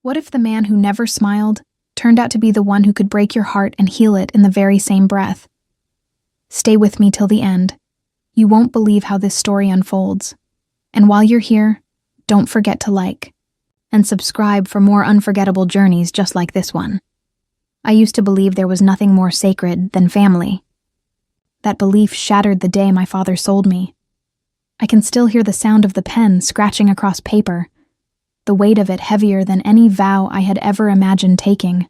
What if the man who never smiled turned out to be the one who could break your heart and heal it in the very same breath? Stay with me till the end. You won't believe how this story unfolds. And while you're here, don't forget to like and subscribe for more unforgettable journeys just like this one. I used to believe there was nothing more sacred than family. That belief shattered the day my father sold me. I can still hear the sound of the pen scratching across paper, the weight of it heavier than any vow I had ever imagined taking.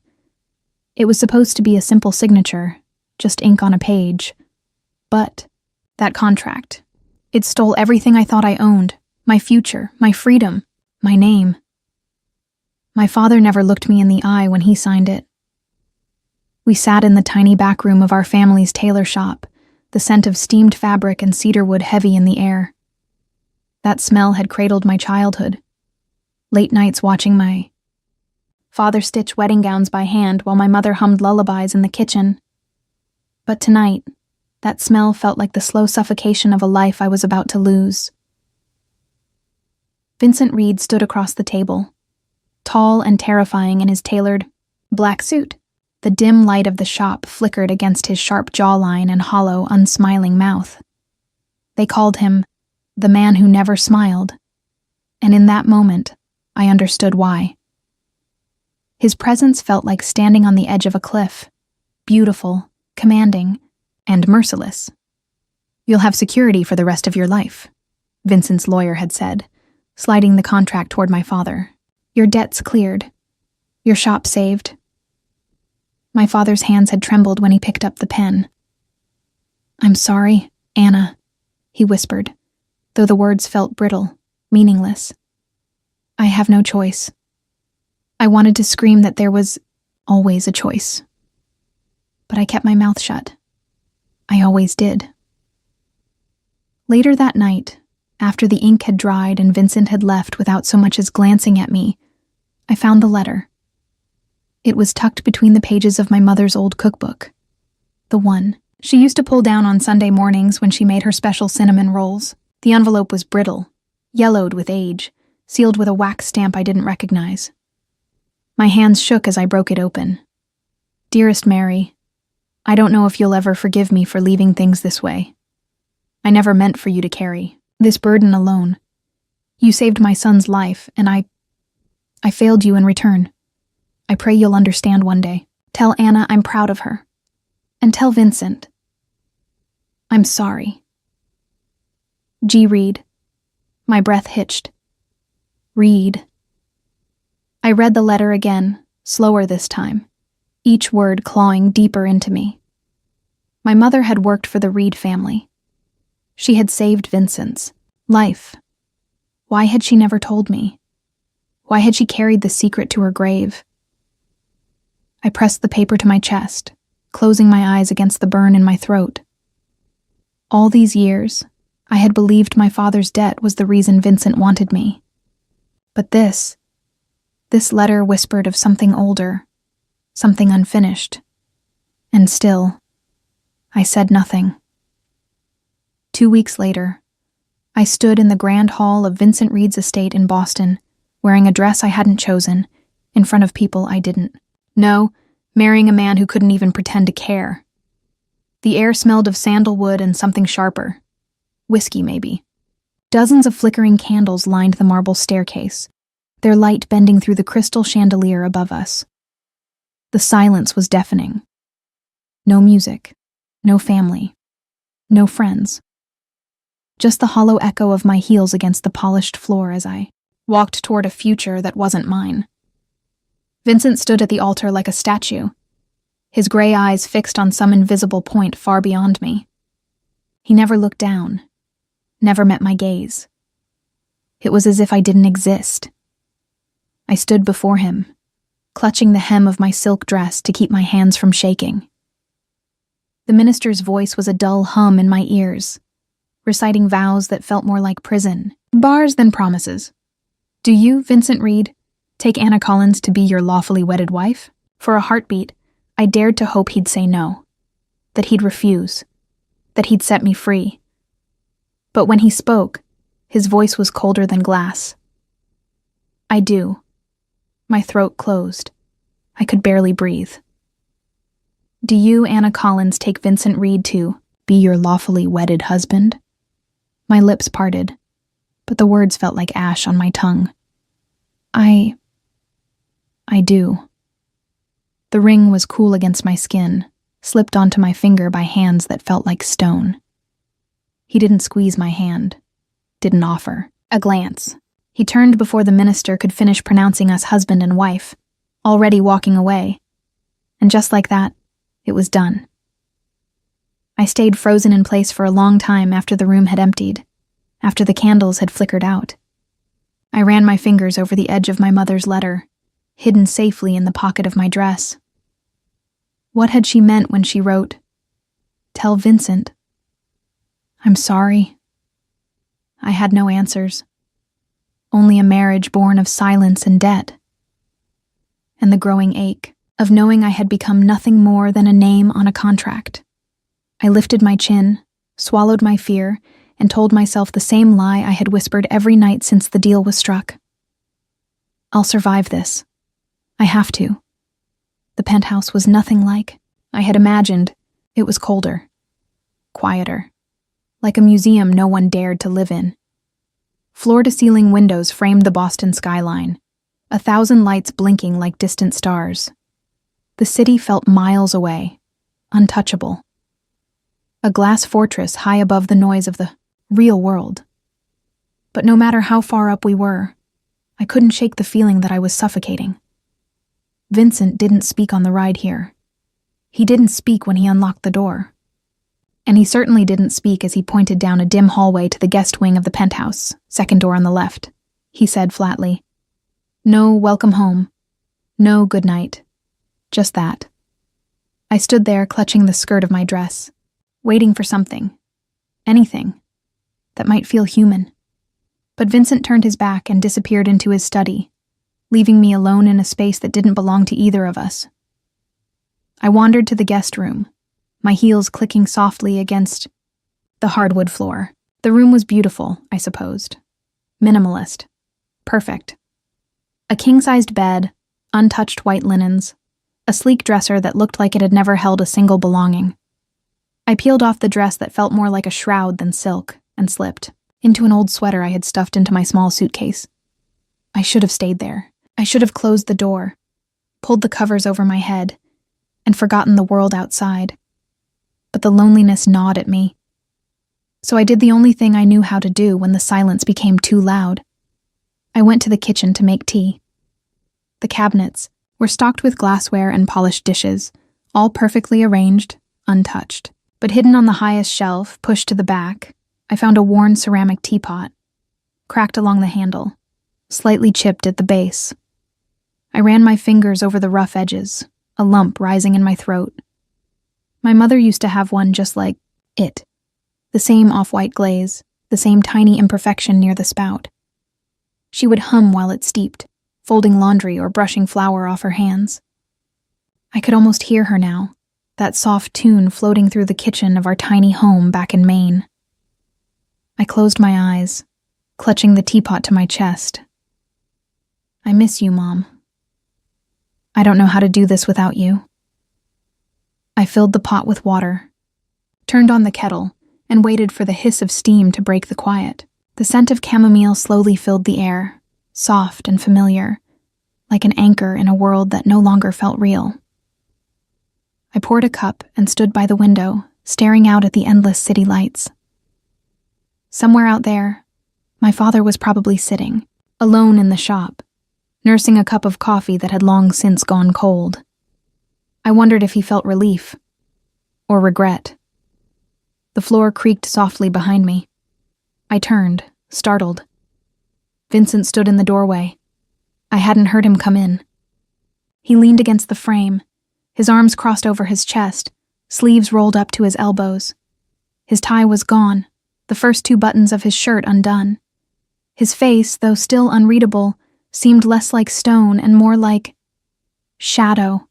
It was supposed to be a simple signature, just ink on a page. But that contract, it stole everything I thought I owned, my future, my freedom, my name. My father never looked me in the eye when he signed it. We sat in the tiny back room of our family's tailor shop, the scent of steamed fabric and cedarwood heavy in the air. That smell had cradled my childhood. Late nights watching my father stitch wedding gowns by hand while my mother hummed lullabies in the kitchen. But tonight, that smell felt like the slow suffocation of a life I was about to lose. Vincent Reed stood across the table, tall and terrifying in his tailored black suit. The dim light of the shop flickered against his sharp jawline and hollow, unsmiling mouth. They called him the man who never smiled, and in that moment, I understood why. His presence felt like standing on the edge of a cliff, beautiful, commanding, and merciless. "You'll have security for the rest of your life," Vincent's lawyer had said, sliding the contract toward my father. "Your debts cleared. Your shop saved." My father's hands had trembled when he picked up the pen. "I'm sorry, Anna," he whispered, though the words felt brittle, meaningless. "I have no choice." I wanted to scream that there was always a choice. But I kept my mouth shut. I always did. Later that night, after the ink had dried and Vincent had left without so much as glancing at me, I found the letter. It was tucked between the pages of my mother's old cookbook. The one she used to pull down on Sunday mornings when she made her special cinnamon rolls. The envelope was brittle, yellowed with age, sealed with a wax stamp I didn't recognize. My hands shook as I broke it open. "Dearest Mary, I don't know if you'll ever forgive me for leaving things this way. I never meant for you to carry this burden alone. You saved my son's life, and I failed you in return. I pray you'll understand one day. Tell Anna I'm proud of her. And tell Vincent I'm sorry. G. Reed." My breath hitched. Reed. I read the letter again, slower this time, each word clawing deeper into me. My mother had worked for the Reed family. She had saved Vincent's life. Why had she never told me? Why had she carried the secret to her grave? I pressed the paper to my chest, closing my eyes against the burn in my throat. All these years, I had believed my father's debt was the reason Vincent wanted me. But this letter whispered of something older, something unfinished. And still, I said nothing. 2 weeks later, I stood in the grand hall of Vincent Reed's estate in Boston, wearing a dress I hadn't chosen, in front of people I didn't know, marrying a man who couldn't even pretend to care. The air smelled of sandalwood and something sharper. Whiskey, maybe. Dozens of flickering candles lined the marble staircase, their light bending through the crystal chandelier above us. The silence was deafening. No music, no family, no friends. Just the hollow echo of my heels against the polished floor as I walked toward a future that wasn't mine. Vincent stood at the altar like a statue, his gray eyes fixed on some invisible point far beyond me. He never looked down, never met my gaze. It was as if I didn't exist. I stood before him, clutching the hem of my silk dress to keep my hands from shaking. The minister's voice was a dull hum in my ears, reciting vows that felt more like prison, bars than promises. "Do you, Vincent Reed, take Anna Collins to be your lawfully wedded wife?" For a heartbeat, I dared to hope he'd say no, that he'd refuse, that he'd set me free. But when he spoke, his voice was colder than glass. "I do." My throat closed. I could barely breathe. Do you, Anna Collins, take Vincent Reed to be your lawfully wedded husband? My lips parted, but the words felt like ash on my tongue. I do. The ring was cool against my skin, slipped onto my finger by hands that felt like stone. He didn't squeeze my hand, didn't offer a glance. He turned before the minister could finish pronouncing us husband and wife, already walking away. And just like that, it was done. I stayed frozen in place for a long time after the room had emptied, after the candles had flickered out. I ran my fingers over the edge of my mother's letter, hidden safely in the pocket of my dress. What had she meant when she wrote, "Tell Vincent"? I'm sorry. I had no answers. Only a marriage born of silence and debt. And the growing ache of knowing I had become nothing more than a name on a contract. I lifted my chin, swallowed my fear, and told myself the same lie I had whispered every night since the deal was struck. I'll survive this. I have to. The penthouse was nothing like I had imagined. It was colder, quieter, like a museum no one dared to live in. Floor-to-ceiling windows framed the Boston skyline, 1,000 lights blinking like distant stars. The city felt miles away, untouchable. A glass fortress high above the noise of the real world. But no matter how far up we were, I couldn't shake the feeling that I was suffocating. Vincent didn't speak on the ride here. He didn't speak when he unlocked the door. And he certainly didn't speak as he pointed down a dim hallway to the guest wing of the penthouse, second door on the left. He said flatly, "No welcome home. No good night. Just that." I stood there clutching the skirt of my dress, waiting for something, anything, that might feel human. But Vincent turned his back and disappeared into his study, leaving me alone in a space that didn't belong to either of us. I wandered to the guest room, my heels clicking softly against the hardwood floor. The room was beautiful, I supposed. Minimalist. Perfect. A king-sized bed, untouched white linens, a sleek dresser that looked like it had never held a single belonging. I peeled off the dress that felt more like a shroud than silk and slipped into an old sweater I had stuffed into my small suitcase. I should have stayed there. I should have closed the door, pulled the covers over my head, and forgotten the world outside. But the loneliness gnawed at me. So I did the only thing I knew how to do when the silence became too loud. I went to the kitchen to make tea. The cabinets were stocked with glassware and polished dishes, all perfectly arranged, untouched. But hidden on the highest shelf, pushed to the back, I found a worn ceramic teapot, cracked along the handle, slightly chipped at the base. I ran my fingers over the rough edges, a lump rising in my throat. My mother used to have one just like it, the same off-white glaze, the same tiny imperfection near the spout. She would hum while it steeped, folding laundry or brushing flour off her hands. I could almost hear her now, that soft tune floating through the kitchen of our tiny home back in Maine. I closed my eyes, clutching the teapot to my chest. I miss you, Mom. I don't know how to do this without you. I filled the pot with water, turned on the kettle, and waited for the hiss of steam to break the quiet. The scent of chamomile slowly filled the air, soft and familiar, like an anchor in a world that no longer felt real. I poured a cup and stood by the window, staring out at the endless city lights. Somewhere out there, my father was probably sitting, alone in the shop, nursing a cup of coffee that had long since gone cold. I wondered if he felt relief or regret. The floor creaked softly behind me. I turned, startled. Vincent stood in the doorway. I hadn't heard him come in. He leaned against the frame, his arms crossed over his chest, sleeves rolled up to his elbows. His tie was gone, the first 2 buttons of his shirt undone. His face, though still unreadable, seemed less like stone and more like shadow,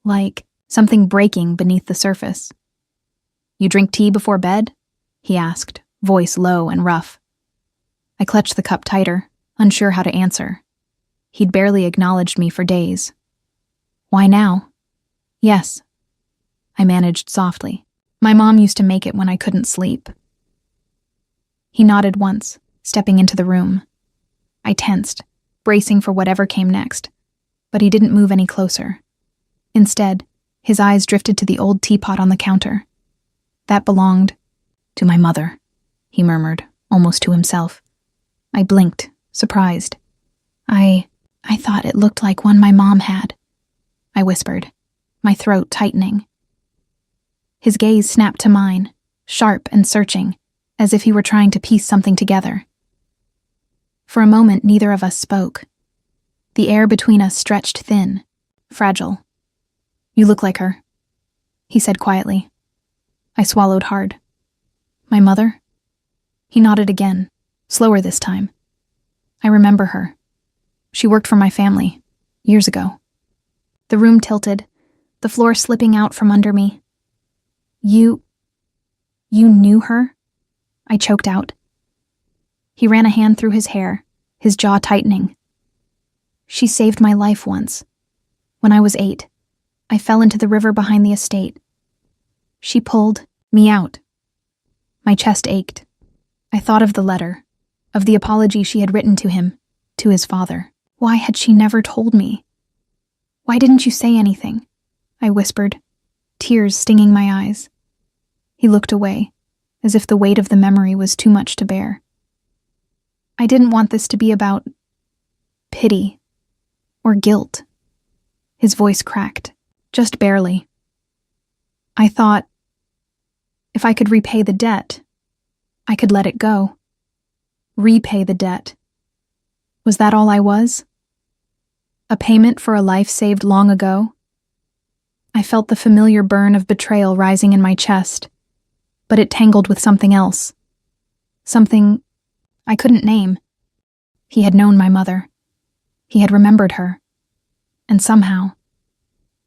like something breaking beneath the surface. "You drink tea before bed?" he asked, voice low and rough. I clutched the cup tighter, unsure how to answer. He'd barely acknowledged me for days. Why now? Yes, I managed softly. My mom used to make it when I couldn't sleep. He nodded once, stepping into the room. I tensed, bracing for whatever came next, but he didn't move any closer. Instead, his eyes drifted to the old teapot on the counter. That belonged to my mother, he murmured, almost to himself. I blinked, surprised. I thought it looked like one my mom had, I whispered, my throat tightening. His gaze snapped to mine, sharp and searching, as if he were trying to piece something together. For a moment, neither of us spoke. The air between us stretched thin, fragile. You look like her, he said quietly. I swallowed hard. My mother? He nodded again, slower this time. I remember her. She worked for my family, years ago. The room tilted, the floor slipping out from under me. You knew her? I choked out. He ran a hand through his hair, his jaw tightening. She saved my life once. When I was 8, I fell into the river behind the estate. She pulled me out. My chest ached. I thought of the letter, of the apology she had written to him, to his father. Why had she never told me? Why didn't you say anything? I whispered, tears stinging my eyes. He looked away, as if the weight of the memory was too much to bear. I didn't want this to be about pity or guilt. His voice cracked, just barely. I thought, if I could repay the debt, I could let it go. Repay the debt. Was that all I was? A payment for a life saved long ago? I felt the familiar burn of betrayal rising in my chest, but it tangled with something else. Something I couldn't name. He had known my mother. He had remembered her. And somehow,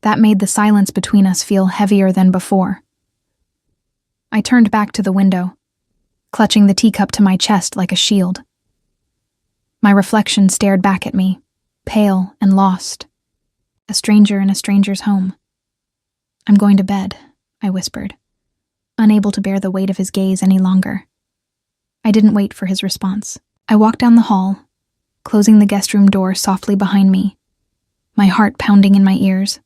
that made the silence between us feel heavier than before. I turned back to the window, clutching the teacup to my chest like a shield. My reflection stared back at me, pale and lost. A stranger in a stranger's home. I'm going to bed, I whispered, unable to bear the weight of his gaze any longer. I didn't wait for his response. I walked down the hall, closing the guest room door softly behind me, my heart pounding in my ears.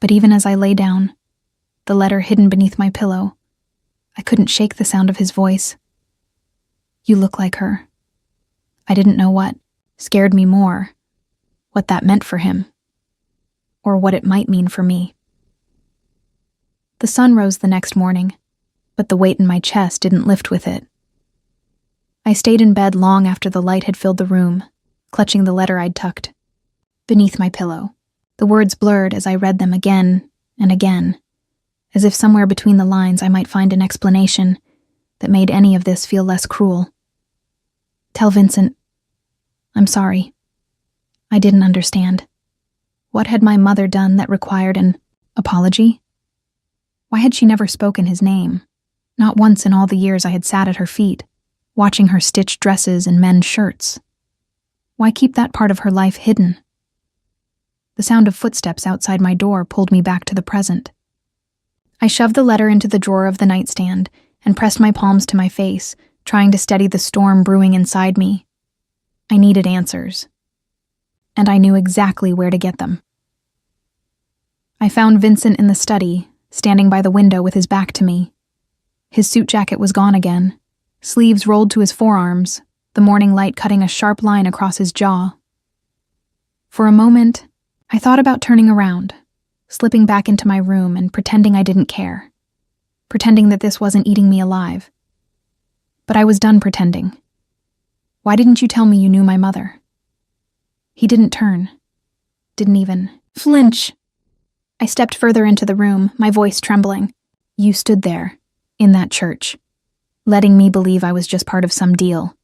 But even as I lay down, the letter hidden beneath my pillow, I couldn't shake the sound of his voice. You look like her. I didn't know what scared me more, what that meant for him, or what it might mean for me. The sun rose the next morning, but the weight in my chest didn't lift with it. I stayed in bed long after the light had filled the room, clutching the letter I'd tucked beneath my pillow. The words blurred as I read them again and again, as if somewhere between the lines I might find an explanation that made any of this feel less cruel. Tell Vincent, I'm sorry. I didn't understand. What had my mother done that required an apology? Why had she never spoken his name? Not once in all the years I had sat at her feet, watching her stitch dresses and men's shirts. Why keep that part of her life hidden? The sound of footsteps outside my door pulled me back to the present. I shoved the letter into the drawer of the nightstand and pressed my palms to my face, trying to steady the storm brewing inside me. I needed answers, and I knew exactly where to get them. I found Vincent in the study, standing by the window with his back to me. His suit jacket was gone again, sleeves rolled to his forearms, the morning light cutting a sharp line across his jaw. For a moment, I thought about turning around, slipping back into my room and pretending I didn't care, pretending that this wasn't eating me alive. But I was done pretending. Why didn't you tell me you knew my mother? He didn't turn, didn't even flinch. I stepped further into the room, my voice trembling. You stood there, in that church, letting me believe I was just part of some deal.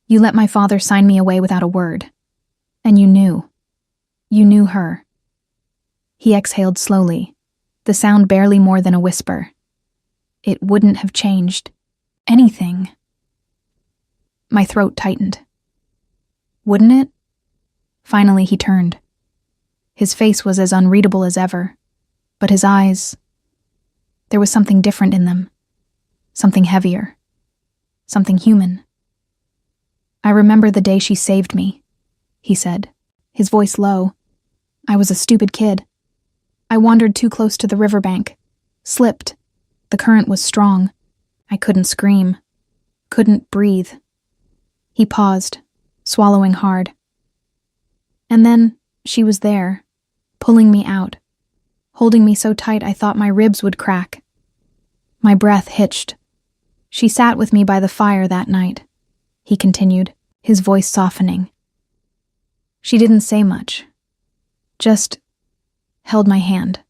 You let my father sign me away without a word. And you knew. You knew her. He exhaled slowly, the sound barely more than a whisper. It wouldn't have changed anything. My throat tightened. Wouldn't it? Finally, he turned. His face was as unreadable as ever, but his eyes, there was something different in them. Something heavier. Something human. "I remember the day she saved me," he said, his voice low. "I was a stupid kid. I wandered too close to the riverbank. Slipped. The current was strong. I couldn't scream. Couldn't breathe." He paused, swallowing hard. "And then she was there, pulling me out, holding me so tight I thought my ribs would crack. My breath hitched. She sat with me by the fire that night," he continued, his voice softening. "She didn't say much, just held my hand.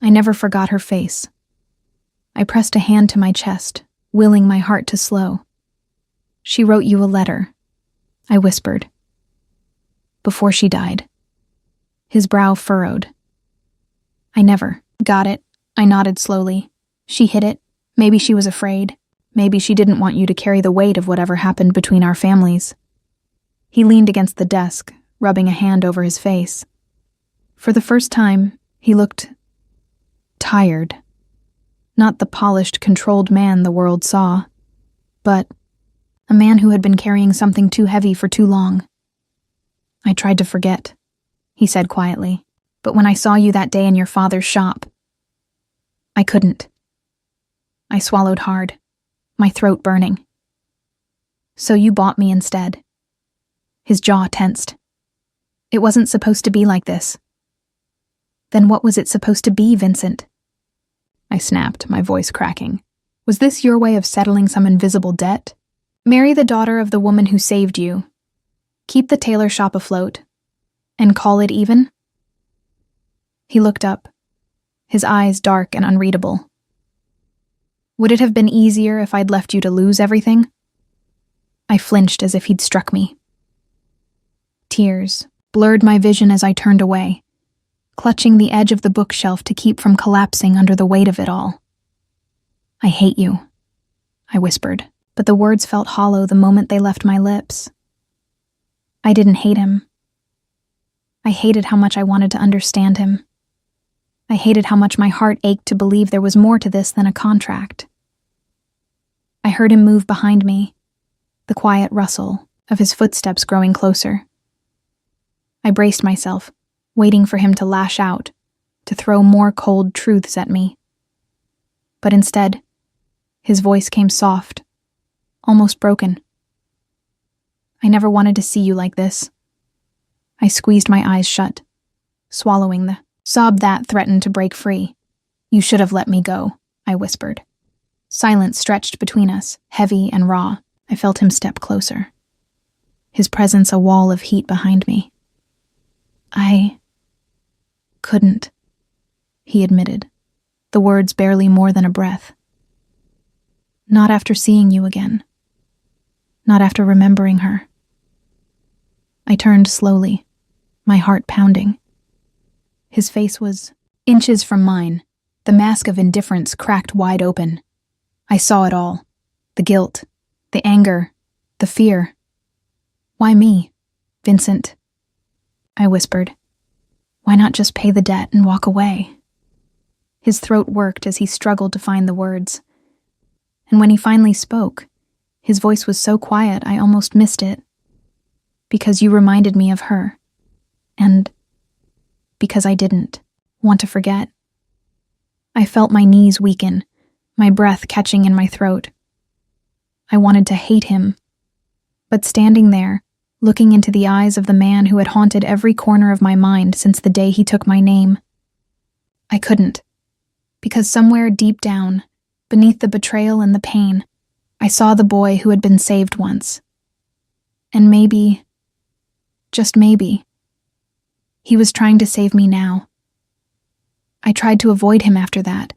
I never forgot her face. I pressed a hand to my chest, willing my heart to slow. 'She wrote you a letter,' I whispered. 'Before she died.'" His brow furrowed. "I never got it," I nodded slowly. "She hid it. Maybe she was afraid. Maybe she didn't want you to carry the weight of whatever happened between our families." He leaned against the desk, rubbing a hand over his face. For the first time, he looked tired. Not the polished, controlled man the world saw, but a man who had been carrying something too heavy for too long. "I tried to forget," he said quietly, "but when I saw you that day in your father's shop, I couldn't." I swallowed hard, my throat burning. "So you bought me instead." His jaw tensed. "It wasn't supposed to be like this." "Then what was it supposed to be, Vincent?" I snapped, my voice cracking. "Was this your way of settling some invisible debt? Marry the daughter of the woman who saved you, keep the tailor shop afloat, and call it even?" He looked up, his eyes dark and unreadable. "Would it have been easier if I'd left you to lose everything?" I flinched as if he'd struck me. Tears blurred my vision as I turned away, clutching the edge of the bookshelf to keep from collapsing under the weight of it all. "I hate you," I whispered, but the words felt hollow the moment they left my lips. I didn't hate him. I hated how much I wanted to understand him. I hated how much my heart ached to believe there was more to this than a contract. I heard him move behind me, the quiet rustle of his footsteps growing closer. I braced myself, waiting for him to lash out, to throw more cold truths at me. But instead, his voice came soft, almost broken. "I never wanted to see you like this." I squeezed my eyes shut, swallowing the sob that threatened to break free. "You should have let me go," I whispered. Silence stretched between us, heavy and raw. I felt him step closer, his presence a wall of heat behind me. "I couldn't," he admitted, the words barely more than a breath. "Not after seeing you again. Not after remembering her." I turned slowly, my heart pounding. His face was inches from mine, the mask of indifference cracked wide open. I saw it all, the guilt, the anger, the fear. "Why me, Vincent?" I whispered. "Why not just pay the debt and walk away?" His throat worked as he struggled to find the words. And when he finally spoke, his voice was so quiet I almost missed it. "Because you reminded me of her. And because I didn't want to forget." I felt my knees weaken, my breath catching in my throat. I wanted to hate him, but standing there, looking into the eyes of the man who had haunted every corner of my mind since the day he took my name, I couldn't, because somewhere deep down, beneath the betrayal and the pain, I saw the boy who had been saved once. And maybe, just maybe, he was trying to save me now. I tried to avoid him after that.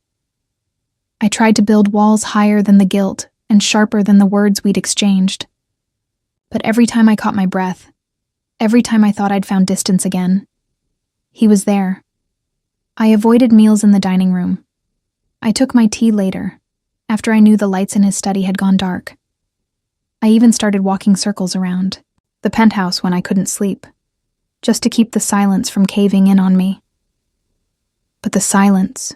I tried to build walls higher than the guilt and sharper than the words we'd exchanged. But every time I caught my breath, every time I thought I'd found distance again, he was there. I avoided meals in the dining room. I took my tea later, after I knew the lights in his study had gone dark. I even started walking circles around the penthouse when I couldn't sleep, just to keep the silence from caving in on me. But the silence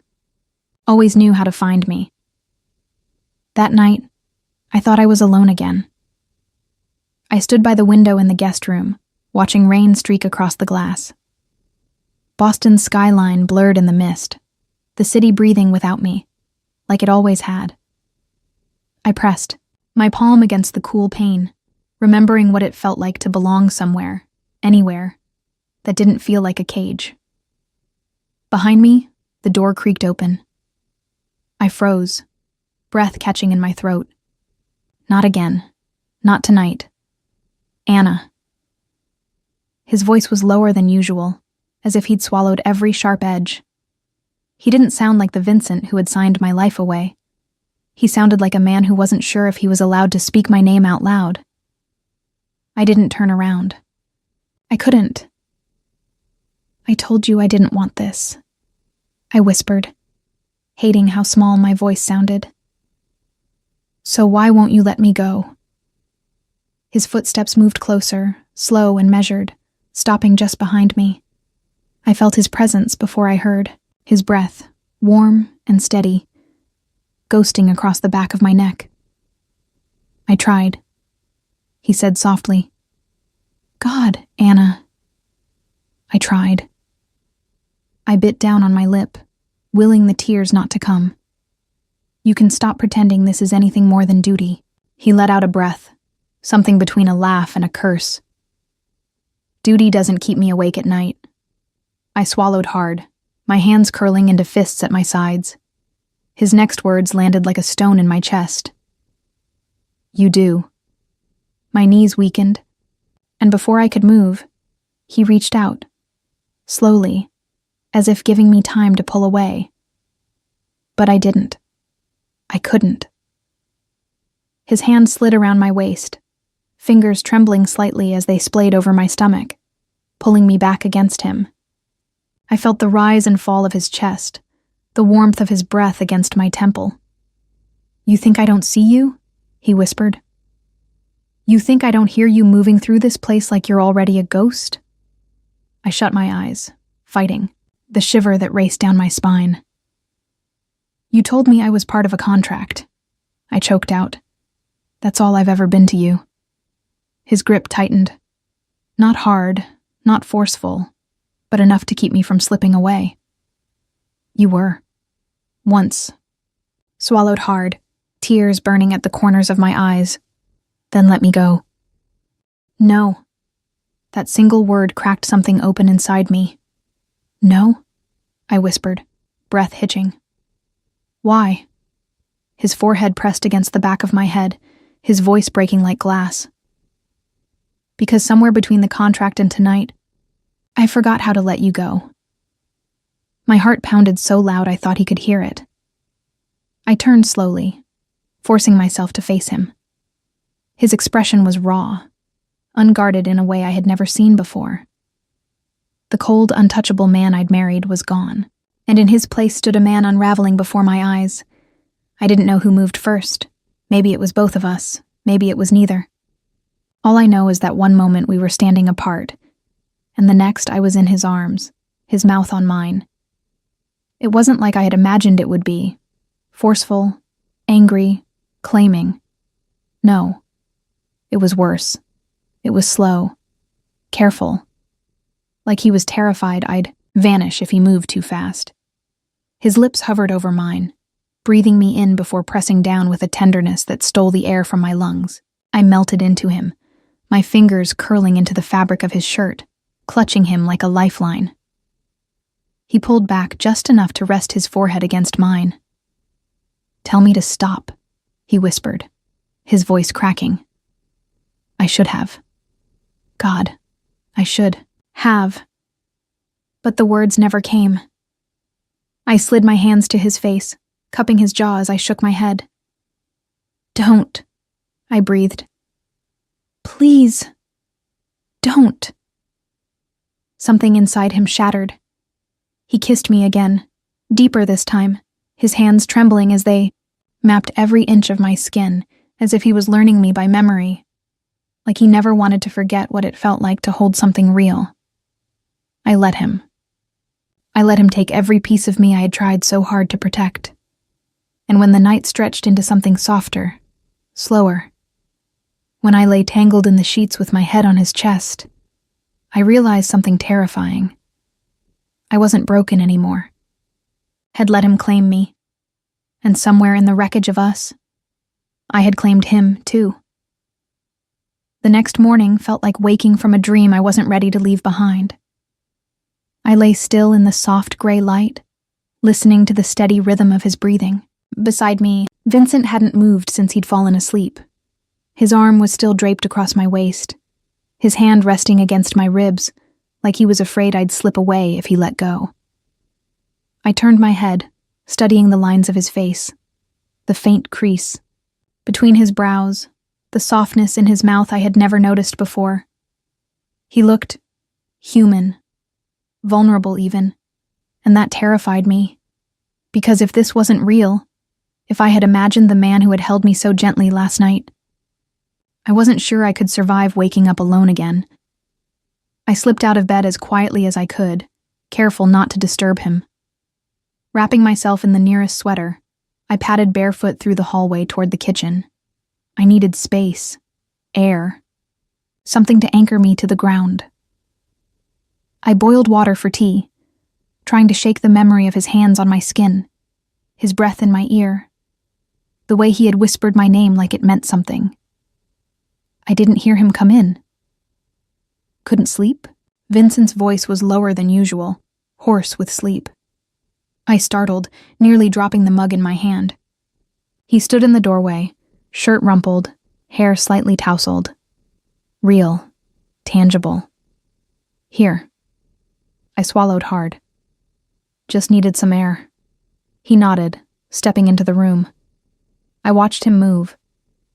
always knew how to find me. That night, I thought I was alone again. I stood by the window in the guest room, watching rain streak across the glass. Boston's skyline blurred in the mist, the city breathing without me, like it always had. I pressed, my palm against the cool pane, remembering what it felt like to belong somewhere, anywhere, that didn't feel like a cage. Behind me, the door creaked open. I froze, breath catching in my throat. Not again. Not tonight. Anna. His voice was lower than usual, as if he'd swallowed every sharp edge. He didn't sound like the Vincent who had signed my life away. He sounded like a man who wasn't sure if he was allowed to speak my name out loud. I didn't turn around. I couldn't. I told you I didn't want this, I whispered, hating how small my voice sounded. So why won't you let me go? His footsteps moved closer, slow and measured, stopping just behind me. I felt his presence before I heard, his breath, warm and steady, ghosting across the back of my neck. I tried. He said softly, God, Anna. I tried. I bit down on my lip, willing the tears not to come. You can stop pretending this is anything more than duty. He let out a breath, something between a laugh and a curse. Duty doesn't keep me awake at night. I swallowed hard, my hands curling into fists at my sides. His next words landed like a stone in my chest. You do. My knees weakened, and before I could move, he reached out, slowly, as if giving me time to pull away. But I didn't. I couldn't. His hand slid around my waist, fingers trembling slightly as they splayed over my stomach, pulling me back against him. I felt the rise and fall of his chest, the warmth of his breath against my temple. You think I don't see you? He whispered. You think I don't hear you moving through this place like you're already a ghost? I shut my eyes, fighting, the shiver that raced down my spine. You told me I was part of a contract. I choked out. That's all I've ever been to you. His grip tightened. Not hard, not forceful, but enough to keep me from slipping away. You were. Once. Swallowed hard, tears burning at the corners of my eyes. Then let me go. No. That single word cracked something open inside me. No? I whispered, breath hitching. Why? His forehead pressed against the back of my head, his voice breaking like glass. Because somewhere between the contract and tonight, I forgot how to let you go. My heart pounded so loud I thought he could hear it. I turned slowly, forcing myself to face him. His expression was raw, unguarded in a way I had never seen before. The cold, untouchable man I'd married was gone, and in his place stood a man unraveling before my eyes. I didn't know who moved first. Maybe it was both of us. Maybe it was neither. All I know is that one moment we were standing apart, and the next I was in his arms, his mouth on mine. It wasn't like I had imagined it would be. Forceful, angry, claiming. No. It was worse. It was slow. Careful. Like he was terrified I'd vanish if he moved too fast. His lips hovered over mine, breathing me in before pressing down with a tenderness that stole the air from my lungs. I melted into him, my fingers curling into the fabric of his shirt, clutching him like a lifeline. He pulled back just enough to rest his forehead against mine. Tell me to stop, he whispered, his voice cracking. I should have. God, I should have. But the words never came. I slid my hands to his face, cupping his jaw as I shook my head. Don't, I breathed. Please, don't. Something inside him shattered. He kissed me again, deeper this time, his hands trembling as they mapped every inch of my skin, as if he was learning me by memory, like he never wanted to forget what it felt like to hold something real. I let him. I let him take every piece of me I had tried so hard to protect. And when the night stretched into something softer, slower, when I lay tangled in the sheets with my head on his chest, I realized something terrifying. I wasn't broken anymore. Had let him claim me. And somewhere in the wreckage of us, I had claimed him, too. The next morning felt like waking from a dream I wasn't ready to leave behind. I lay still in the soft gray light, listening to the steady rhythm of his breathing. Beside me, Vincent hadn't moved since he'd fallen asleep. His arm was still draped across my waist, his hand resting against my ribs, like he was afraid I'd slip away if he let go. I turned my head, studying the lines of his face, the faint crease. Between his brows, the softness in his mouth I had never noticed before. He looked human, vulnerable even, and that terrified me. Because if this wasn't real, if I had imagined the man who had held me so gently last night, I wasn't sure I could survive waking up alone again. I slipped out of bed as quietly as I could, careful not to disturb him. Wrapping myself in the nearest sweater, I padded barefoot through the hallway toward the kitchen. I needed space, air, something to anchor me to the ground. I boiled water for tea, trying to shake the memory of his hands on my skin, his breath in my ear, the way he had whispered my name like it meant something. I didn't hear him come in. Couldn't sleep? Vincent's voice was lower than usual, hoarse with sleep. I startled, nearly dropping the mug in my hand. He stood in the doorway, shirt rumpled, hair slightly tousled. Real, tangible. Here. I swallowed hard. Just needed some air. He nodded, stepping into the room. I watched him move,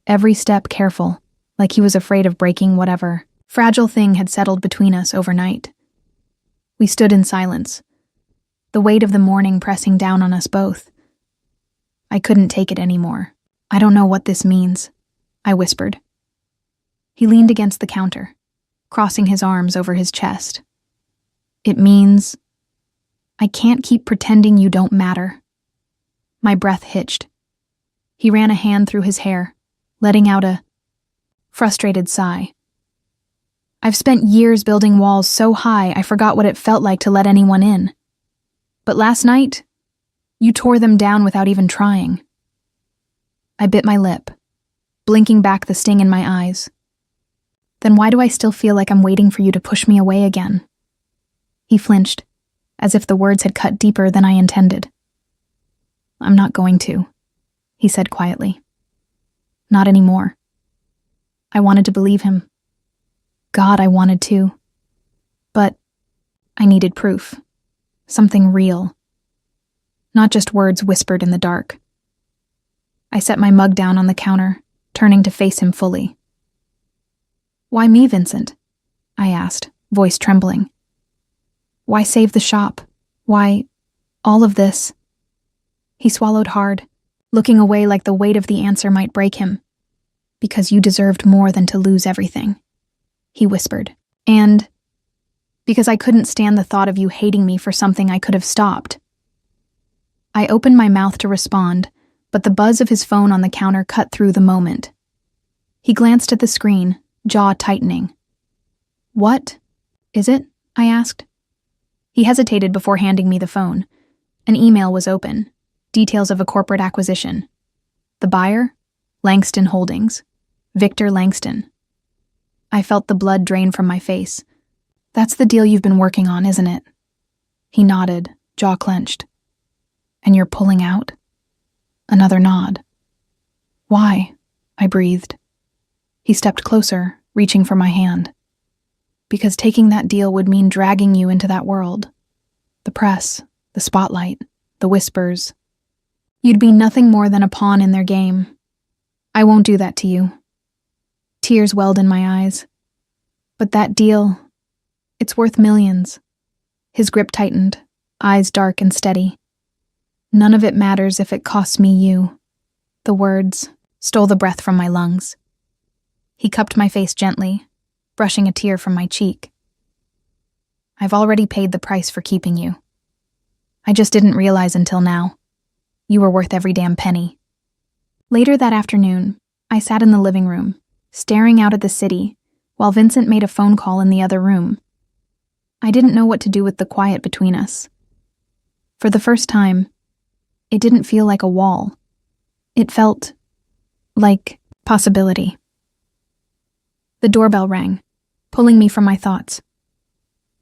every step careful, like he was afraid of breaking whatever fragile thing had settled between us overnight. We stood in silence, the weight of the morning pressing down on us both. I couldn't take it anymore. I don't know what this means, I whispered. He leaned against the counter, crossing his arms over his chest. It means I can't keep pretending you don't matter. My breath hitched. He ran a hand through his hair, letting out a frustrated sigh. I've spent years building walls so high I forgot what it felt like to let anyone in. But last night, you tore them down without even trying. I bit my lip, blinking back the sting in my eyes. Then why do I still feel like I'm waiting for you to push me away again? He flinched, as if the words had cut deeper than I intended. I'm not going to, he said quietly. Not anymore. I wanted to believe him. God, I wanted to. But I needed proof. Something real. Not just words whispered in the dark. I set my mug down on the counter, turning to face him fully. Why me, Vincent? I asked, voice trembling. Why save the shop? Why all of this? He swallowed hard, looking away like the weight of the answer might break him. Because you deserved more than to lose everything, he whispered. And because I couldn't stand the thought of you hating me for something I could have stopped. I opened my mouth to respond, but the buzz of his phone on the counter cut through the moment. He glanced at the screen, jaw tightening. What is it? I asked. He hesitated before handing me the phone. An email was open, details of a corporate acquisition. The buyer? Langston Holdings. Victor Langston. I felt the blood drain from my face. That's the deal you've been working on, isn't it? He nodded, jaw clenched. And you're pulling out? Another nod. Why? I breathed. He stepped closer, reaching for my hand. Because taking that deal would mean dragging you into that world. The press, the spotlight, the whispers. You'd be nothing more than a pawn in their game. I won't do that to you. Tears welled in my eyes. But that deal, it's worth millions. His grip tightened, eyes dark and steady. None of it matters if it costs me you. The words stole the breath from my lungs. He cupped my face gently, brushing a tear from my cheek. I've already paid the price for keeping you. I just didn't realize until now. You were worth every damn penny." Later that afternoon, I sat in the living room, staring out at the city, while Vincent made a phone call in the other room. I didn't know what to do with the quiet between us. For the first time, it didn't feel like a wall. It felt like possibility. The doorbell rang, pulling me from my thoughts.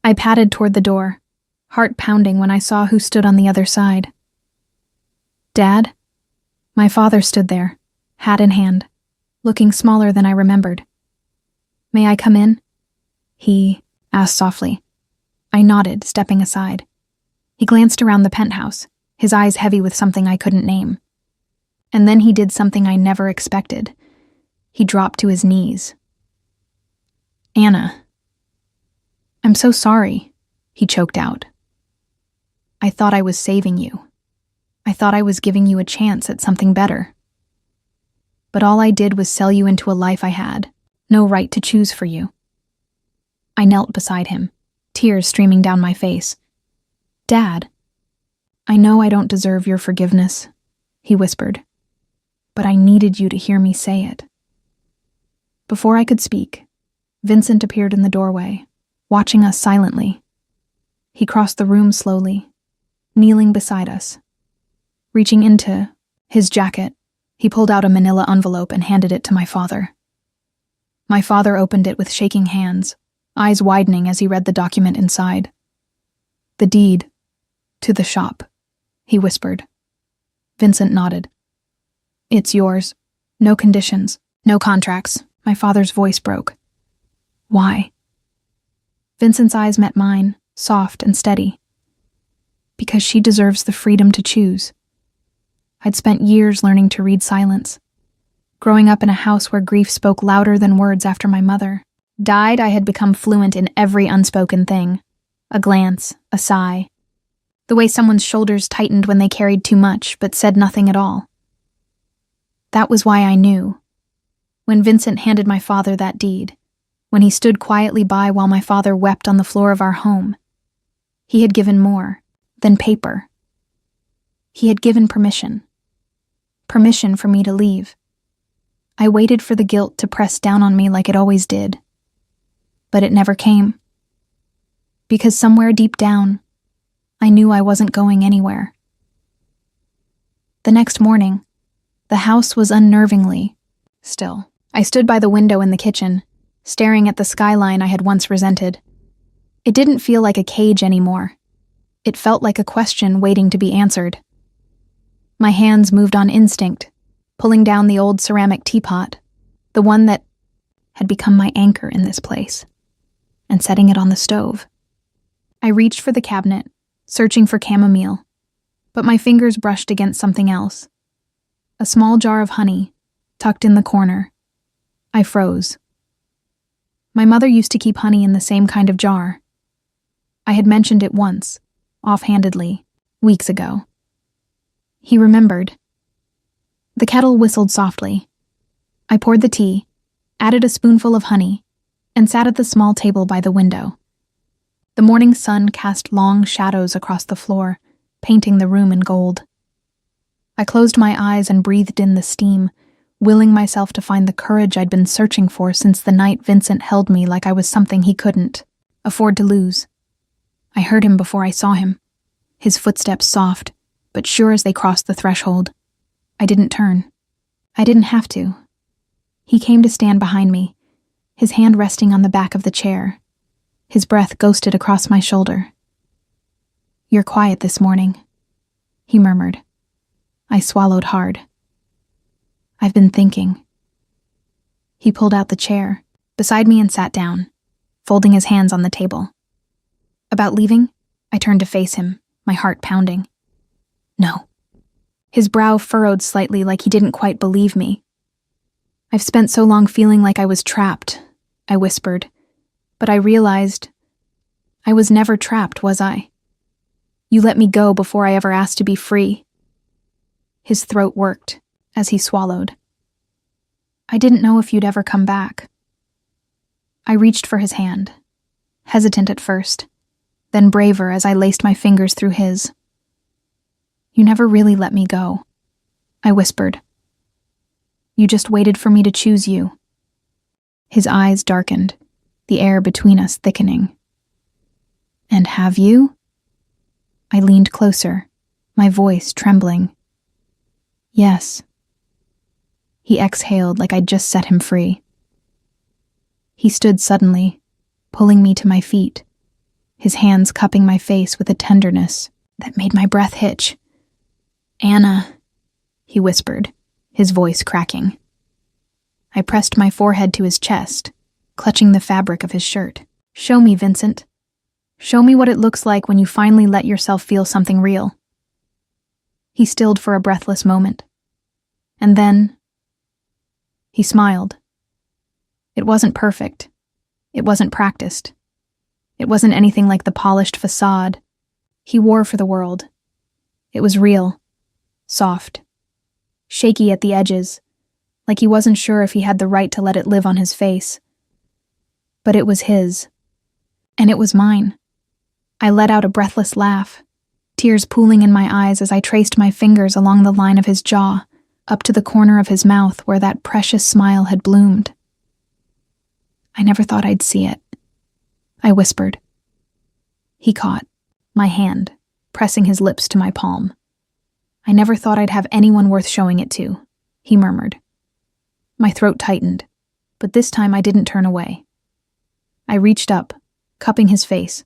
I padded toward the door, heart pounding when I saw who stood on the other side. "Dad?" My father stood there, hat in hand, looking smaller than I remembered. "May I come in?" he asked softly. I nodded, stepping aside. He glanced around the penthouse, his eyes heavy with something I couldn't name. And then he did something I never expected. He dropped to his knees. "Anna." "I'm so sorry," he choked out. "I thought I was saving you. I thought I was giving you a chance at something better. But all I did was sell you into a life I had no right to choose for you." I knelt beside him, tears streaming down my face. "Dad, I know I don't deserve your forgiveness," he whispered, "but I needed you to hear me say it." Before I could speak, Vincent appeared in the doorway, watching us silently. He crossed the room slowly, kneeling beside us. Reaching into his jacket, he pulled out a manila envelope and handed it to my father. My father opened it with shaking hands, eyes widening as he read the document inside. "The deed to the shop," he whispered. Vincent nodded. "It's yours. No conditions, no contracts." My father's voice broke. "Why?" Vincent's eyes met mine, soft and steady. "Because she deserves the freedom to choose." I'd spent years learning to read silence. Growing up in a house where grief spoke louder than words after my mother died, I had become fluent in every unspoken thing. A glance, a sigh. The way someone's shoulders tightened when they carried too much but said nothing at all. That was why I knew. When Vincent handed my father that deed, when he stood quietly by while my father wept on the floor of our home, he had given more than paper. He had given permission. Permission for me to leave. I waited for the guilt to press down on me like it always did. But it never came. Because somewhere deep down, I knew I wasn't going anywhere. The next morning, the house was unnervingly still. I stood by the window in the kitchen, staring at the skyline I had once resented. It didn't feel like a cage anymore. It felt like a question waiting to be answered. My hands moved on instinct, pulling down the old ceramic teapot, the one that had become my anchor in this place, and setting it on the stove. I reached for the cabinet, searching for chamomile, but my fingers brushed against something else. A small jar of honey, tucked in the corner. I froze. My mother used to keep honey in the same kind of jar. I had mentioned it once, offhandedly, weeks ago. He remembered. The kettle whistled softly. I poured the tea, added a spoonful of honey, and sat at the small table by the window. The morning sun cast long shadows across the floor, painting the room in gold. I closed my eyes and breathed in the steam, willing myself to find the courage I'd been searching for since the night Vincent held me like I was something he couldn't afford to lose. I heard him before I saw him, his footsteps soft, but sure as they crossed the threshold. I didn't turn. I didn't have to. He came to stand behind me, his hand resting on the back of the chair. His breath ghosted across my shoulder. "You're quiet this morning," he murmured. I swallowed hard. "I've been thinking." He pulled out the chair beside me and sat down, folding his hands on the table. "About leaving?" I turned to face him, my heart pounding. "No." His brow furrowed slightly like he didn't quite believe me. "I've spent so long feeling like I was trapped," I whispered, but I realized I was never trapped, was I? You let me go before I ever asked to be free. His throat worked as he swallowed. "I didn't know if you'd ever come back." I reached for his hand, hesitant at first, then braver as I laced my fingers through his. "You never really let me go," I whispered. "You just waited for me to choose you." His eyes darkened, the air between us thickening. "And have you?" I leaned closer, my voice trembling. "Yes." He exhaled like I'd just set him free. He stood suddenly, pulling me to my feet, his hands cupping my face with a tenderness that made my breath hitch. "Anna," he whispered, his voice cracking. I pressed my forehead to his chest, clutching the fabric of his shirt. "Show me, Vincent. Show me what it looks like when you finally let yourself feel something real." He stilled for a breathless moment. And then he smiled. It wasn't perfect. It wasn't practiced. It wasn't anything like the polished facade he wore for the world. It was real, soft, shaky at the edges, like he wasn't sure if he had the right to let it live on his face. But it was his, and it was mine. I let out a breathless laugh, tears pooling in my eyes as I traced my fingers along the line of his jaw, up to the corner of his mouth where that precious smile had bloomed. "I never thought I'd see it," I whispered. He caught my hand, pressing his lips to my palm. "I never thought I'd have anyone worth showing it to," he murmured. My throat tightened, but this time I didn't turn away. I reached up, cupping his face,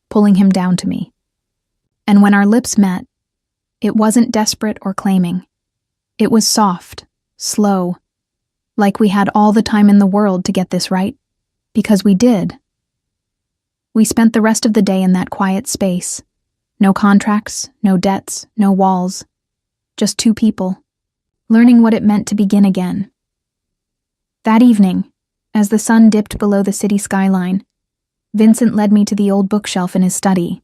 pulling him down to me. And when our lips met, it wasn't desperate or claiming. It was soft, slow, like we had all the time in the world to get this right. Because we did. We spent the rest of the day in that quiet space. No contracts, no debts, no walls. Just two people, learning what it meant to begin again. That evening, as the sun dipped below the city skyline, Vincent led me to the old bookshelf in his study.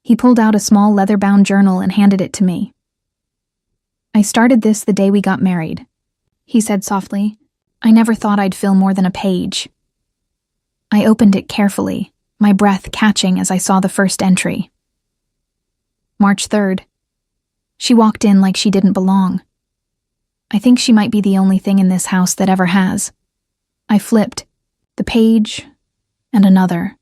He pulled out a small leather-bound journal and handed it to me. "I started this the day we got married," he said softly. "I never thought I'd fill more than a page." I opened it carefully, my breath catching as I saw the first entry. March 3rd. She walked in like she didn't belong. I think she might be the only thing in this house that ever has. I flipped, the page, and another.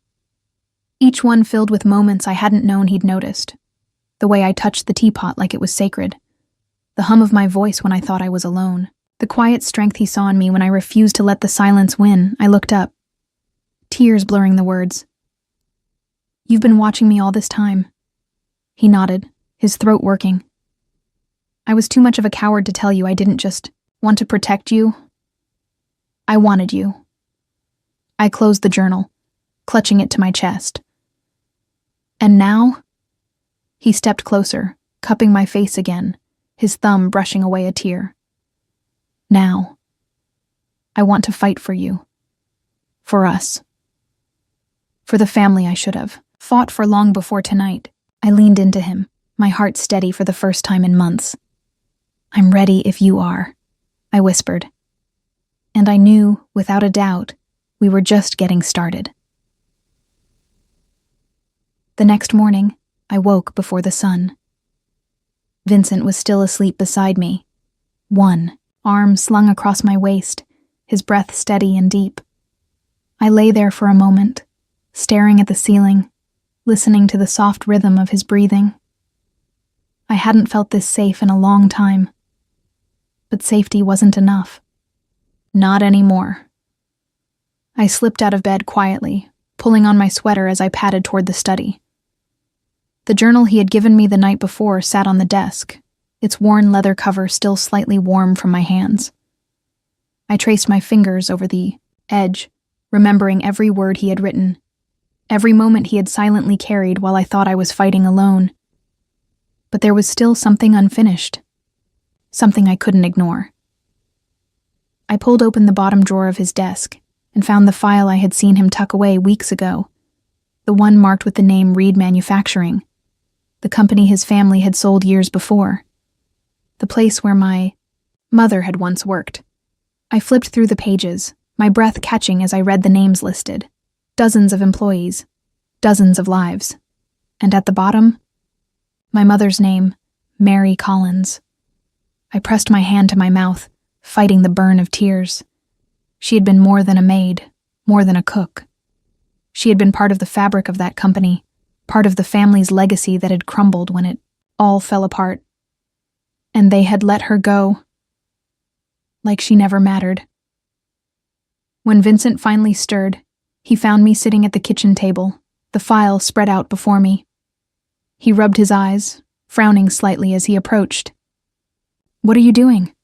Each one filled with moments I hadn't known he'd noticed. The way I touched the teapot like it was sacred. The hum of my voice when I thought I was alone. The quiet strength he saw in me when I refused to let the silence win. I looked up, tears blurring the words. "You've been watching me all this time." He nodded, his throat working. "I was too much of a coward to tell you I didn't just want to protect you. I wanted you." I closed the journal, clutching it to my chest. "And now?" He stepped closer, cupping my face again, his thumb brushing away a tear. "Now, I want to fight for you. For us. For the family I should have fought for long before tonight." I leaned into him, my heart steady for the first time in months. "I'm ready if you are," I whispered. And I knew, without a doubt, we were just getting started. The next morning, I woke before the sun. Vincent was still asleep beside me, one arm slung across my waist, his breath steady and deep. I lay there for a moment, staring at the ceiling, listening to the soft rhythm of his breathing. I hadn't felt this safe in a long time. But safety wasn't enough. Not anymore. I slipped out of bed quietly, pulling on my sweater as I padded toward the study. The journal he had given me the night before sat on the desk, its worn leather cover still slightly warm from my hands. I traced my fingers over the edge, remembering every word he had written, every moment he had silently carried while I thought I was fighting alone. But there was still something unfinished, something I couldn't ignore. I pulled open the bottom drawer of his desk and found the file I had seen him tuck away weeks ago, the one marked with the name Reed Manufacturing, the company his family had sold years before, the place where my mother had once worked. I flipped through the pages, my breath catching as I read the names listed. Dozens of employees, dozens of lives. And at the bottom, my mother's name, Mary Collins. I pressed my hand to my mouth, fighting the burn of tears. She had been more than a maid, more than a cook. She had been part of the fabric of that company, part of the family's legacy that had crumbled when it all fell apart. And they had let her go, like she never mattered. When Vincent finally stirred, he found me sitting at the kitchen table, the file spread out before me. He rubbed his eyes, frowning slightly as he approached. "What are you doing?"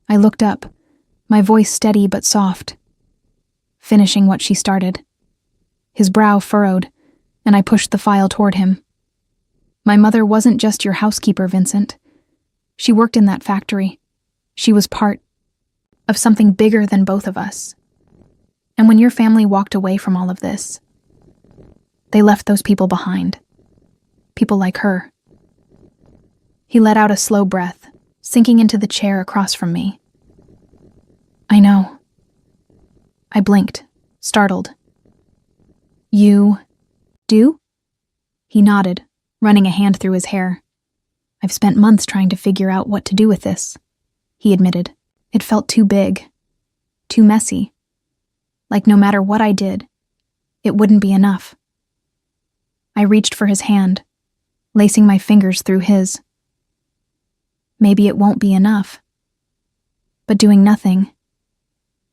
I looked up, my voice steady but soft. "Finishing what she started." His brow furrowed, and I pushed the file toward him. "My mother wasn't just your housekeeper, Vincent. She worked in that factory. She was part of something bigger than both of us. And when your family walked away from all of this, they left those people behind. People like her." He let out a slow breath, sinking into the chair across from me. "I know." I blinked, startled. "You do?" He nodded, running a hand through his hair. "I've spent months trying to figure out what to do with this," he admitted. It felt too big, too messy. Like no matter what I did, it wouldn't be enough. I reached for his hand, lacing my fingers through his. Maybe it won't be enough. But doing nothing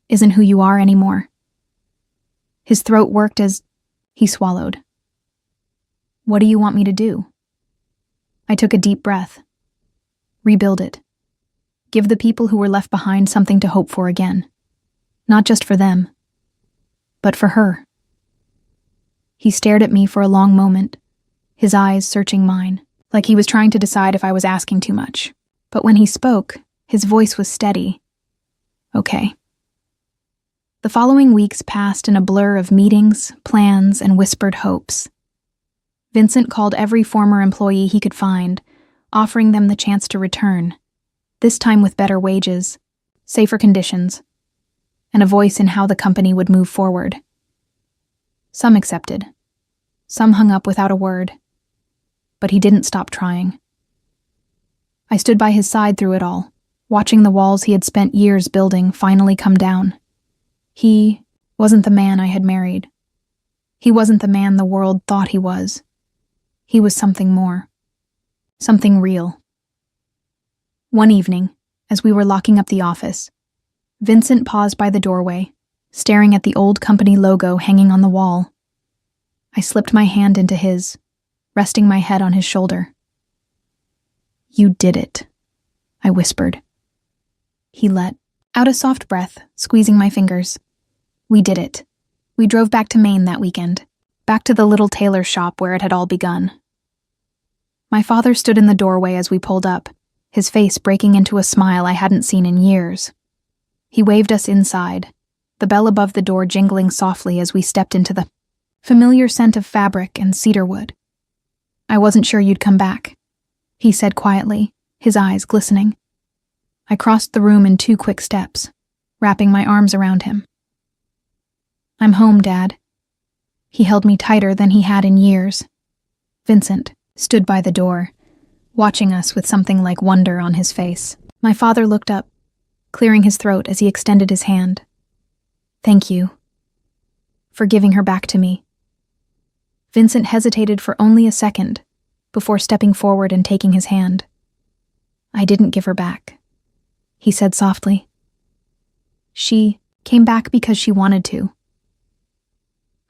isn't who you are anymore. His throat worked as he swallowed. "What do you want me to do?" I took a deep breath. Rebuild it. Give the people who were left behind something to hope for again. Not just for them, but for her. He stared at me for a long moment, his eyes searching mine, like he was trying to decide if I was asking too much. But when he spoke, his voice was steady. "Okay." The following weeks passed in a blur of meetings, plans, and whispered hopes. Vincent called every former employee he could find, offering them the chance to return, this time with better wages, safer conditions, and a voice in how the company would move forward. Some accepted. Some hung up without a word. But he didn't stop trying. I stood by his side through it all, watching the walls he had spent years building finally come down. He wasn't the man I had married. He wasn't the man the world thought he was. He was something more. Something real. One evening, as we were locking up the office, Vincent paused by the doorway, staring at the old company logo hanging on the wall. I slipped my hand into his, resting my head on his shoulder. "You did it," I whispered. He let out a soft breath, squeezing my fingers. "We did it. We drove back to Maine that weekend, back to the little tailor shop where it had all begun." My father stood in the doorway as we pulled up, his face breaking into a smile I hadn't seen in years. He waved us inside, the bell above the door jingling softly as we stepped into the familiar scent of fabric and cedarwood. "I wasn't sure you'd come back," he said quietly, his eyes glistening. I crossed the room in 2 quick steps, wrapping my arms around him. "I'm home, Dad." He held me tighter than he had in years. Vincent stood by the door, watching us with something like wonder on his face. My father looked up, clearing his throat as he extended his hand. "Thank you for giving her back to me." Vincent hesitated for only a second before stepping forward and taking his hand. "I didn't give her back," he said softly. "She came back because she wanted to."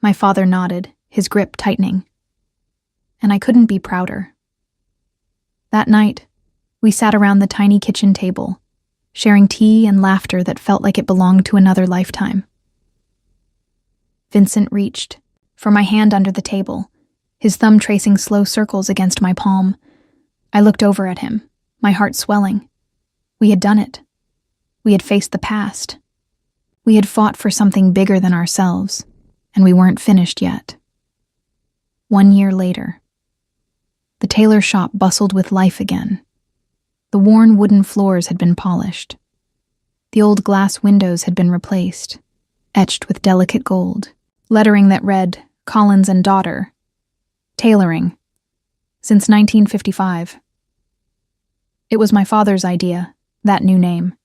My father nodded, his grip tightening. And I couldn't be prouder. That night, we sat around the tiny kitchen table, sharing tea and laughter that felt like it belonged to another lifetime. Vincent reached for my hand under the table, his thumb tracing slow circles against my palm. I looked over at him, my heart swelling. We had done it. We had faced the past. We had fought for something bigger than ourselves, and we weren't finished yet. 1 year later, the tailor shop bustled with life again. The worn wooden floors had been polished. The old glass windows had been replaced, etched with delicate gold, lettering that read, "Collins and Daughter," Tailoring. Since 1955. It was my father's idea, that new name.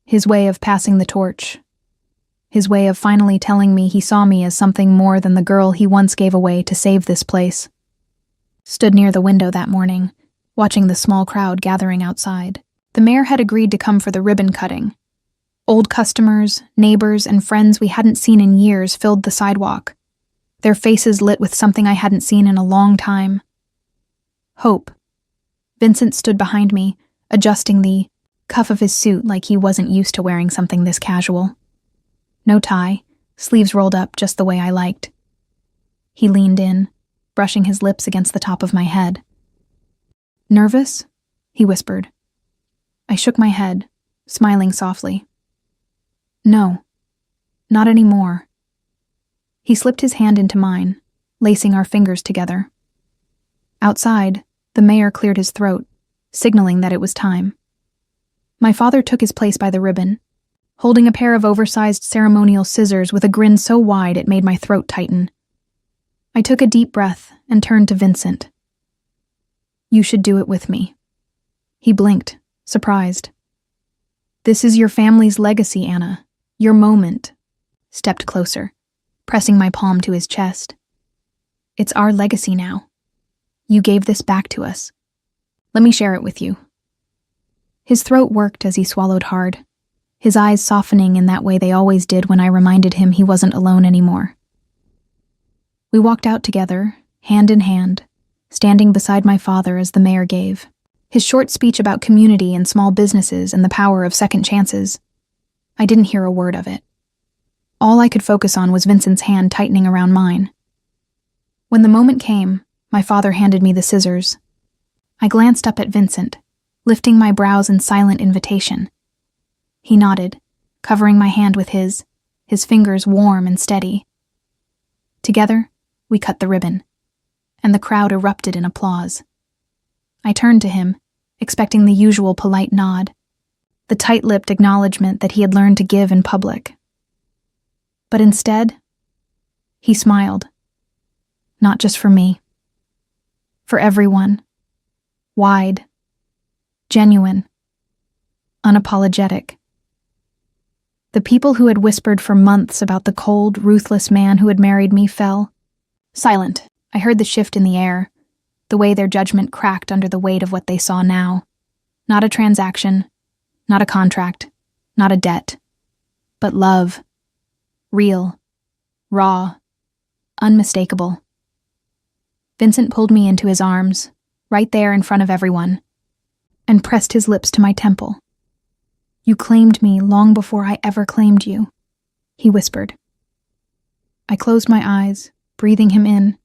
His way of passing the torch. His way of finally telling me he saw me as something more than the girl he once gave away to save this place. Stood near the window that morning, watching the small crowd gathering outside. The mayor had agreed to come for the ribbon cutting. Old customers, neighbors, and friends we hadn't seen in years filled the sidewalk, their faces lit with something I hadn't seen in a long time. Hope. Vincent stood behind me, adjusting the cuff of his suit like he wasn't used to wearing something this casual. No tie, sleeves rolled up just the way I liked. He leaned in, brushing his lips against the top of my head. "Nervous?" he whispered. I shook my head, smiling softly. "No, not anymore." He slipped his hand into mine, lacing our fingers together. Outside, the mayor cleared his throat, signaling that it was time. My father took his place by the ribbon, holding a pair of oversized ceremonial scissors with a grin so wide it made my throat tighten. I took a deep breath and turned to Vincent. "You should do it with me." He blinked, surprised. "This is your family's legacy, Anna. Your moment." Stepped closer, pressing my palm to his chest. "It's our legacy now. You gave this back to us. Let me share it with you." His throat worked as he swallowed hard, his eyes softening in that way they always did when I reminded him he wasn't alone anymore. We walked out together, hand in hand, standing beside my father as the mayor gave his short speech about community and small businesses and the power of second chances. I didn't hear a word of it. All I could focus on was Vincent's hand tightening around mine. When the moment came, my father handed me the scissors. I glanced up at Vincent, lifting my brows in silent invitation. He nodded, covering my hand with his fingers warm and steady. Together, we cut the ribbon, and the crowd erupted in applause. I turned to him, expecting the usual polite nod, the tight-lipped acknowledgement that he had learned to give in public. But instead, he smiled. Not just for me. For everyone. Wide. Genuine. Unapologetic. The people who had whispered for months about the cold, ruthless man who had married me fell silent. I heard the shift in the air, the way their judgment cracked under the weight of what they saw now. Not a transaction, not a contract, not a debt, but love. Real, raw, unmistakable. Vincent pulled me into his arms, right there in front of everyone, and pressed his lips to my temple. "You claimed me long before I ever claimed you," he whispered. I closed my eyes, breathing him in,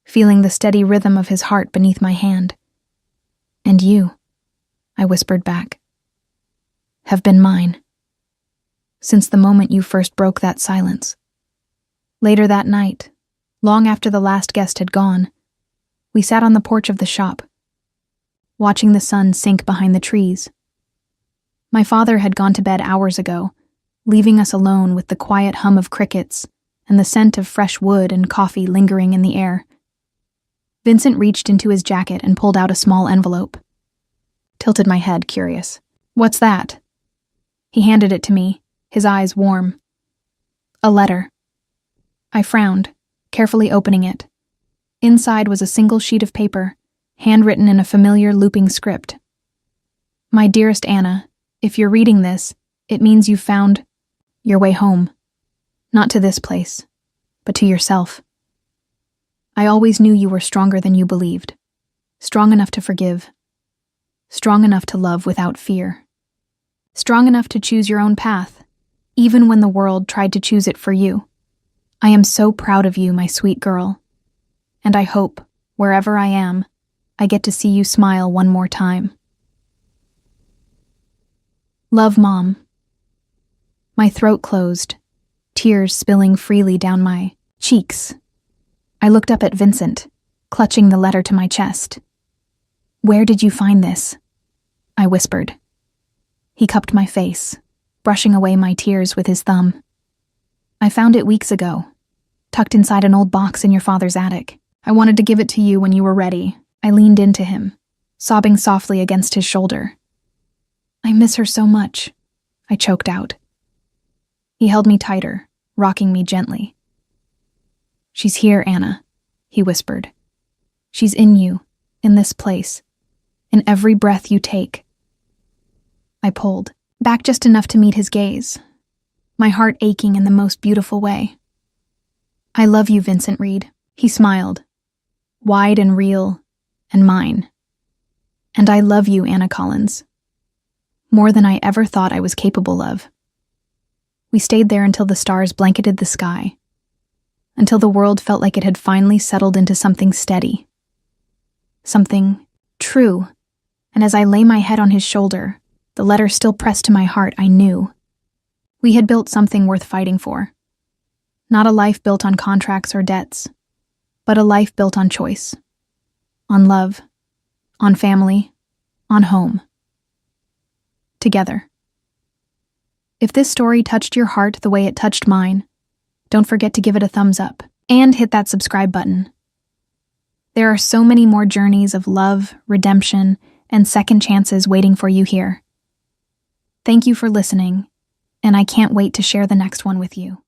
feeling the steady rhythm of his heart beneath my hand. "And you," I whispered back, "have been mine. Since the moment you first broke that silence." Later that night, long after the last guest had gone, we sat on the porch of the shop, watching the sun sink behind the trees. My father had gone to bed hours ago, leaving us alone with the quiet hum of crickets and the scent of fresh wood and coffee lingering in the air. Vincent reached into his jacket and pulled out a small envelope. Tilted my head, curious. "What's that?" He handed it to me, his eyes warm. "A letter." I frowned, carefully opening it. Inside was a single sheet of paper, handwritten in a familiar looping script. "My dearest Anna, if you're reading this, it means you've found your way home. Not to this place, but to yourself. I always knew you were stronger than you believed. Strong enough to forgive. Strong enough to love without fear. Strong enough to choose your own path, even when the world tried to choose it for you. I am so proud of you, my sweet girl. And I hope, wherever I am, I get to see you smile one more time. Love, Mom." My throat closed, tears spilling freely down my cheeks. I looked up at Vincent, clutching the letter to my chest. "Where did you find this?" I whispered. He cupped my face, brushing away my tears with his thumb. "I found it weeks ago, tucked inside an old box in your father's attic. I wanted to give it to you when you were ready. I leaned into him, sobbing softly against his shoulder. I miss her so much, I choked out. He held me tighter, rocking me gently. She's here, Anna, he whispered. She's in you, in this place, in every breath you take. I pulled, back just enough to meet his gaze, my heart aching in the most beautiful way. I love you, Vincent Reed, he smiled, wide and real, and mine. And I love you, Anna Collins, more than I ever thought I was capable of. We stayed there until the stars blanketed the sky, until the world felt like it had finally settled into something steady, something true, and as I lay my head on his shoulder, the letter still pressed to my heart, I knew. We had built something worth fighting for. Not a life built on contracts or debts, but a life built on choice, on love, on family, on home. Together. If this story touched your heart the way it touched mine, don't forget to give it a thumbs up and hit that subscribe button. There are so many more journeys of love, redemption, and second chances waiting for you here. Thank you for listening, and I can't wait to share the next one with you.